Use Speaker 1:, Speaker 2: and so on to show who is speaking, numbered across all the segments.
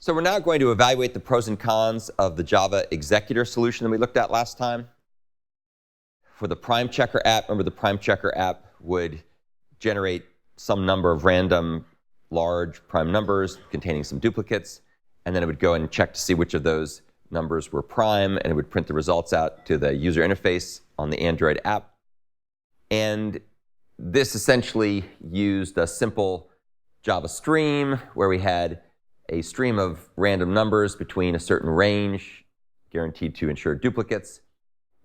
Speaker 1: So we're now going to evaluate the pros and cons of the Java Executor solution that we looked at last time. For the prime checker app, remember the prime checker app would generate some number of random large prime numbers containing some duplicates, and then it would go and check to see which of those numbers were prime, and it would print the results out to the user interface on the Android app. And this essentially used a simple Java stream where we had a stream of random numbers between a certain range, guaranteed to ensure duplicates.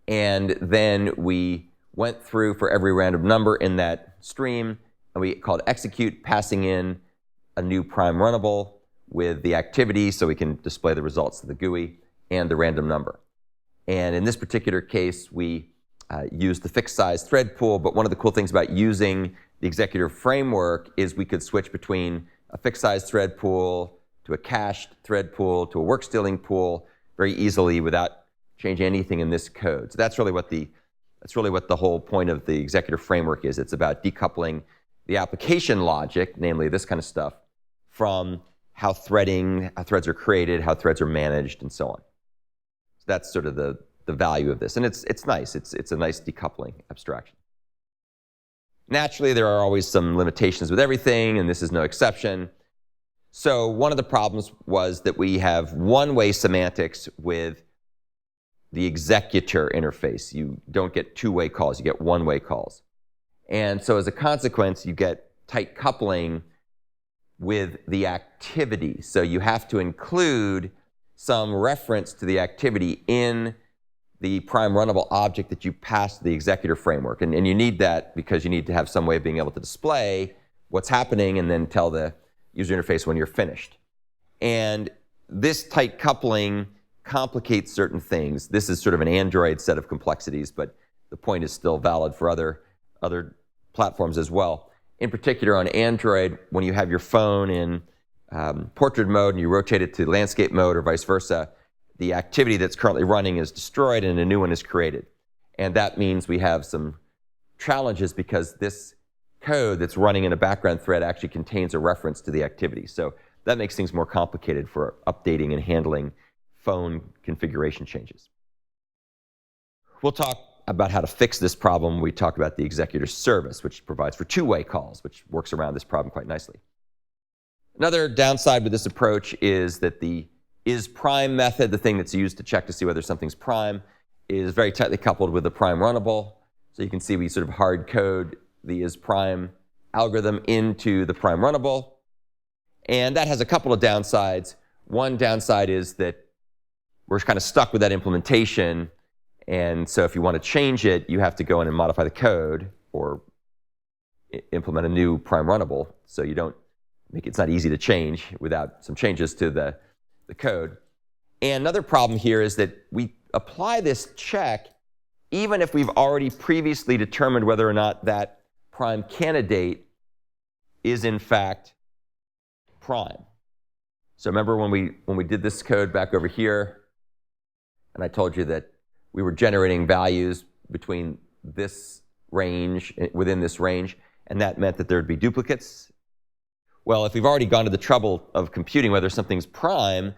Speaker 1: And then we went through for every random number in that stream, and we called execute, passing in a new prime runnable with the activity so we can display the results of the GUI and the random number. And in this particular case, we used the fixed size thread pool, but one of the cool things about using the Executor framework is we could switch between a fixed size thread pool to a cached thread pool to a work stealing pool very easily without changing anything in this code. So that's really what the whole point of the Executor framework is. It's about decoupling the application logic, namely this kind of stuff, from how threads are created, how threads are managed, and so on. So that's sort of the value of this. And it's nice. It's a nice decoupling abstraction. Naturally, there are always some limitations with everything, and this is no exception. So one of the problems was that we have one-way semantics with the Executor interface. You don't get two-way calls. You get one-way calls. And so as a consequence, you get tight coupling with the activity. So you have to include some reference to the activity in the prime runnable object that you pass to the Executor framework. And you need that because you need to have some way of being able to display what's happening and then tell the user interface when you're finished. And this tight coupling complicates certain things. This is sort of an Android set of complexities, but the point is still valid for other platforms as well. In particular, on Android, when you have your phone in portrait mode and you rotate it to landscape mode or vice versa, the activity that's currently running is destroyed and a new one is created. And that means we have some challenges because this code that's running in a background thread actually contains a reference to the activity. So that makes things more complicated for updating and handling phone configuration changes. We'll talk about how to fix this problem when we talk about the Executor service, which provides for two-way calls, which works around this problem quite nicely. Another downside with this approach is that the IsPrime method, the thing that's used to check to see whether something's prime, is very tightly coupled with the prime runnable. So you can see we sort of hard code the IsPrime algorithm into the prime runnable. And that has a couple of downsides. One downside is that we're kind of stuck with that implementation. And so if you want to change it, you have to go in and modify the code or implement a new prime runnable. So you don't make it's not easy to change without some changes to the code. And another problem here is that we apply this check even if we've already previously determined whether or not that prime candidate is in fact prime. So remember when we did this code back over here, and I told you that we were generating values between this range, within this range, and that meant that there would be duplicates. Well, if we've already gone to the trouble of computing whether something's prime,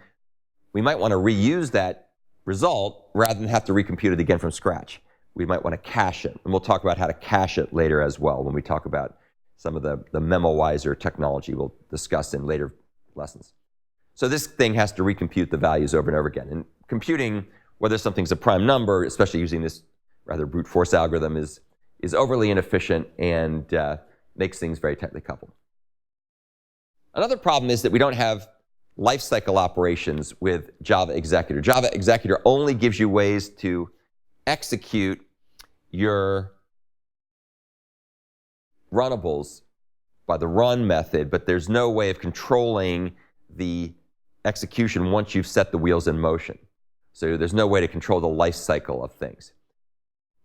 Speaker 1: we might want to reuse that result rather than have to recompute it again from scratch. We might want to cache it. And we'll talk about how to cache it later as well when we talk about some of the memoizer technology we'll discuss in later lessons. So this thing has to recompute the values over and over again. And computing whether something's a prime number, especially using this rather brute force algorithm, is overly inefficient and makes things very tightly coupled. Another problem is that we don't have lifecycle operations with Java Executor. Java Executor only gives you ways to execute your runnables by the run method, but there's no way of controlling the execution once you've set the wheels in motion. So there's no way to control the life cycle of things.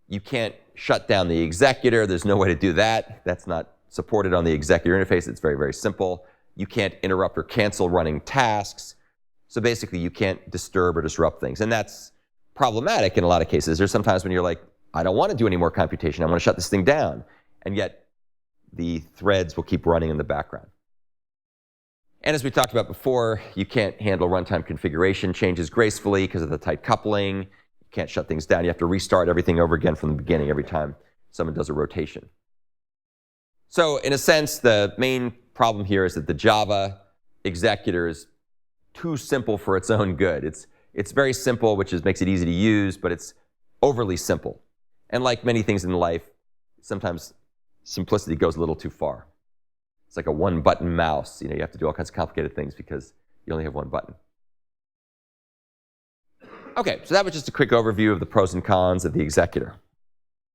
Speaker 1: You can't shut down the Executor. There's no way to do that. That's not supported on the Executor interface. It's very, very simple. You can't interrupt or cancel running tasks. So basically, you can't disturb or disrupt things. And that's problematic in a lot of cases. There's sometimes when you're like, I don't want to do any more computation. I want to shut this thing down. And yet, the threads will keep running in the background. And as we talked about before, you can't handle runtime configuration changes gracefully because of the tight coupling. You can't shut things down. You have to restart everything over again from the beginning every time someone does a rotation. So in a sense, the main problem here is that the Java executor is too simple for its own good. It's very simple, which makes it easy to use, but it's overly simple. And like many things in life, sometimes simplicity goes a little too far. It's like a one-button mouse. You have to do all kinds of complicated things because you only have one button. Okay, so that was just a quick overview of the pros and cons of the executor.